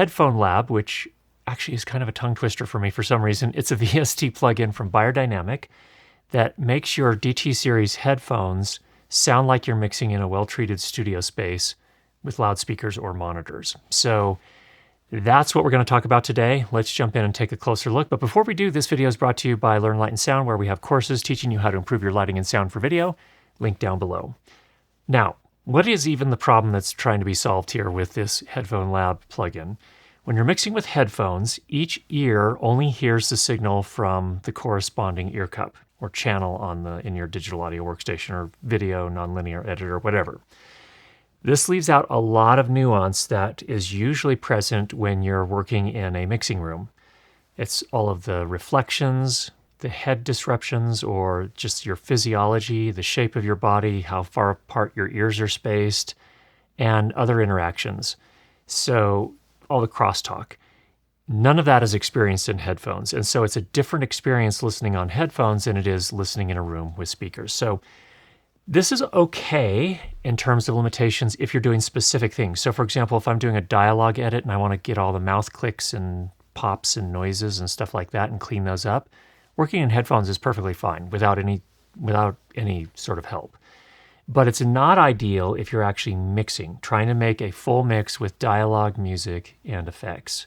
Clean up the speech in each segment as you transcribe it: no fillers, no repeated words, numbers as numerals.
Headphone Lab, which actually is kind of a tongue twister for me for some reason. It's a VST plugin from Beyerdynamic that makes your DT series headphones sound like you're mixing in a well-treated studio space with loudspeakers or monitors. So that's what we're going to talk about today. Let's jump in and take a closer look. But before we do, this video is brought to you by Learn Light and Sound, where we have courses teaching you how to improve your lighting and sound for video. Link down below. Now, what is even the problem that's trying to be solved here with this Headphone Lab plugin? When you're mixing with headphones, each ear only hears the signal from the corresponding ear cup or channel in your digital audio workstation or video nonlinear editor, whatever. This leaves out a lot of nuance that is usually present when you're working in a mixing room. It's all of the reflections, the head disruptions, or just your physiology, the shape of your body, how far apart your ears are spaced, and other interactions. So all the crosstalk. None of that is experienced in headphones. And so it's a different experience listening on headphones than it is listening in a room with speakers. So this is okay in terms of limitations if you're doing specific things. So for example, if I'm doing a dialogue edit and I want to get all the mouth clicks and pops and noises and stuff like that and clean those up, working in headphones is perfectly fine without any sort of help. But it's not ideal if you're actually mixing, trying to make a full mix with dialogue, music, and effects.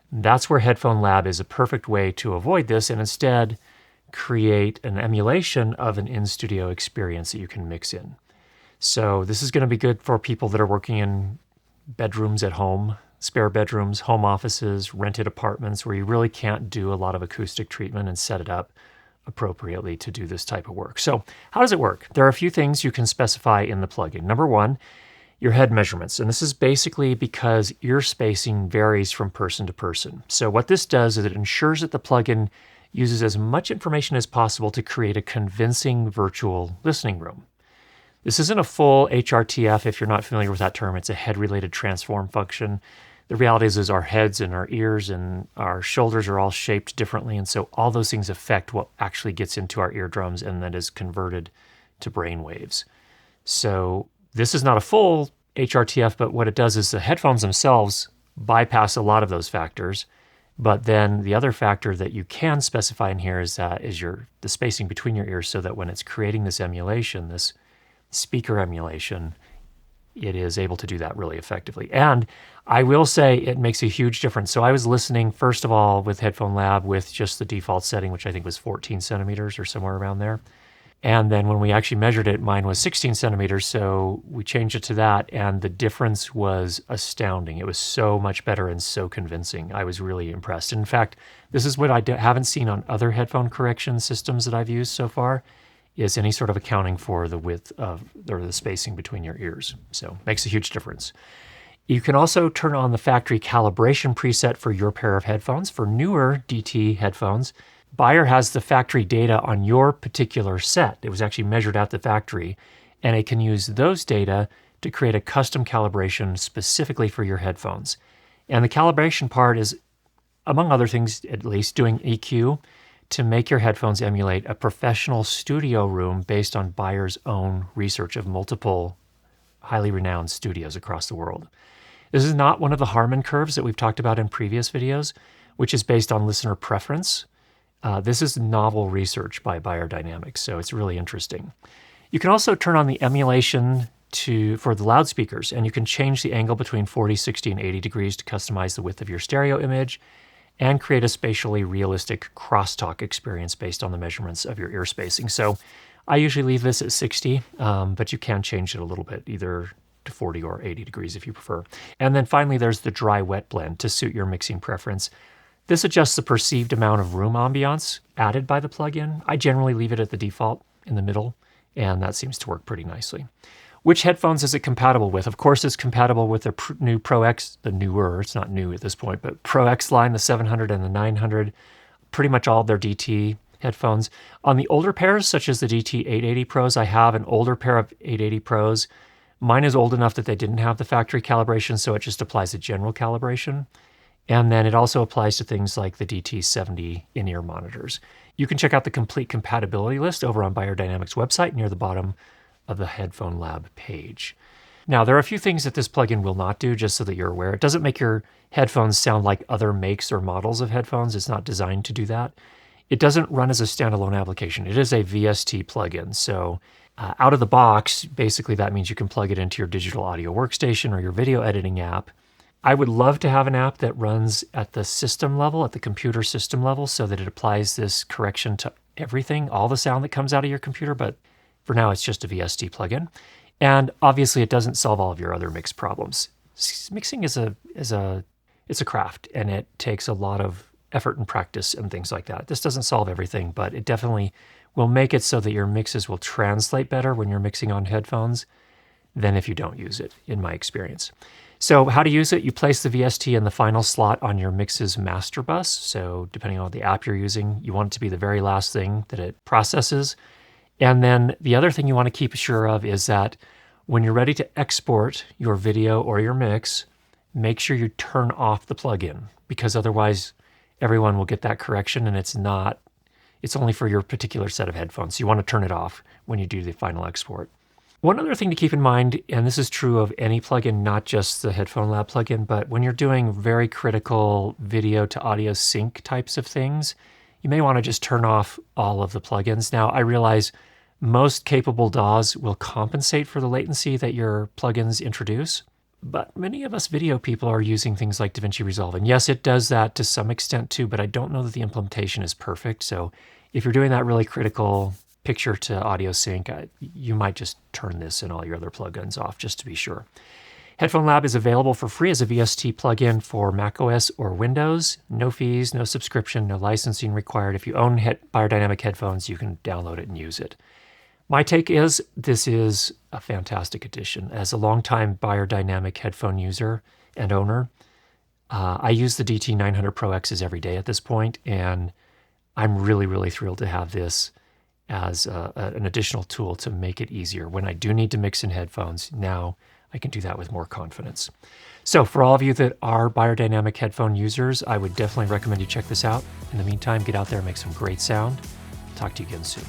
That's where Headphone Lab is a perfect way to avoid this and instead create an emulation of an in-studio experience that you can mix in. So this is going to be good for people that are working in bedrooms at home, spare bedrooms, home offices, rented apartments where you really can't do a lot of acoustic treatment and set it up appropriately to do this type of work. So how does it work? There are a few things you can specify in the plugin. Number one, your head measurements. And this is basically because ear spacing varies from person to person. So what this does is it ensures that the plugin uses as much information as possible to create a convincing virtual listening room. This isn't a full HRTF if you're not familiar with that term. It's a head-related transform function. The reality is our heads and our ears and our shoulders are all shaped differently. And so all those things affect what actually gets into our eardrums and then is converted to brain waves. So this is not a full HRTF, but what it does is the headphones themselves bypass a lot of those factors. But then the other factor that you can specify in here is the spacing between your ears, so that when it's creating this emulation, this speaker emulation, it is able to do that really effectively. And I will say it makes a huge difference. So I was listening, first of all, with Headphone Lab with just the default setting, which I think was 14 centimeters or somewhere around there. And then when we actually measured it, mine was 16 centimeters, so we changed it to that, and the difference was astounding. It was so much better and so convincing. I was really impressed. In fact, this is what I haven't seen on other headphone correction systems that I've used so far, is any sort of accounting for the width of or the spacing between your ears. So it makes a huge difference. You can also turn on the factory calibration preset for your pair of headphones. For newer DT headphones, Beyer has the factory data on your particular set. It was actually measured at the factory, and it can use those data to create a custom calibration specifically for your headphones. And the calibration part is, among other things, at least doing EQ to make your headphones emulate a professional studio room based on Beyer's own research of multiple highly renowned studios across the world. This is not one of the Harman curves that we've talked about in previous videos, which is based on listener preference. This is novel research by Beyerdynamic, so it's really interesting. You can also turn on the emulation for the loudspeakers, and you can change the angle between 40, 60, and 80 degrees to customize the width of your stereo image and create a spatially realistic crosstalk experience based on the measurements of your ear spacing. So I usually leave this at 60, but you can change it a little bit, either to 40 or 80 degrees if you prefer. And then finally, there's the dry-wet blend to suit your mixing preference. This adjusts the perceived amount of room ambiance added by the plugin. I generally leave it at the default in the middle, and that seems to work pretty nicely. Which headphones is it compatible with? Of course, it's compatible with the new Pro X, the newer, it's not new at this point, but Pro X line, the 700 and the 900, pretty much all of their DT headphones. On the older pairs, such as the DT 880 Pros, I have an older pair of 880 Pros. Mine is old enough that they didn't have the factory calibration, so it just applies a general calibration. And then it also applies to things like the DT70 in-ear monitors. You can check out the complete compatibility list over on Beyerdynamic's website near the bottom of the Headphone Lab page. Now, there are a few things that this plugin will not do, just so that you're aware. It doesn't make your headphones sound like other makes or models of headphones. It's not designed to do that. It doesn't run as a standalone application. It is a VST plugin. So out of the box, basically that means you can plug it into your digital audio workstation or your video editing app. I would love to have an app that runs at the system level, at the computer system level, so that it applies this correction to everything, all the sound that comes out of your computer. But for now, it's just a VST plugin. And obviously, it doesn't solve all of your other mix problems. Mixing is a craft, and it takes a lot of effort and practice and things like that. This doesn't solve everything, but it definitely will make it so that your mixes will translate better when you're mixing on headphones than if you don't use it, in my experience. So how to use it? You place the VST in the final slot on your mix's master bus. So depending on the app you're using, you want it to be the very last thing that it processes. And then the other thing you want to keep sure of is that when you're ready to export your video or your mix, make sure you turn off the plugin, because otherwise everyone will get that correction, and it's only for your particular set of headphones. So you want to turn it off when you do the final export. One other thing to keep in mind, and this is true of any plugin, not just the Headphone Lab plugin, but when you're doing very critical video to audio sync types of things, you may want to just turn off all of the plugins. Now, I realize most capable DAWs will compensate for the latency that your plugins introduce, but many of us video people are using things like DaVinci Resolve. And yes, it does that to some extent too, but I don't know that the implementation is perfect. So if you're doing that really critical picture to audio sync, you might just turn this and all your other plugins off just to be sure. Headphone Lab is available for free as a VST plugin for macOS or Windows. No fees, no subscription, no licensing required. If you own Beyerdynamic headphones, you can download it and use it. My take is this is a fantastic addition. As a longtime Beyerdynamic headphone user and owner, I use the DT900 Pro X's every day at this point, and I'm really, really thrilled to have this as an additional tool to make it easier. When I do need to mix in headphones, now I can do that with more confidence. So for all of you that are Beyerdynamic headphone users, I would definitely recommend you check this out. In the meantime, get out there and make some great sound. Talk to you again soon.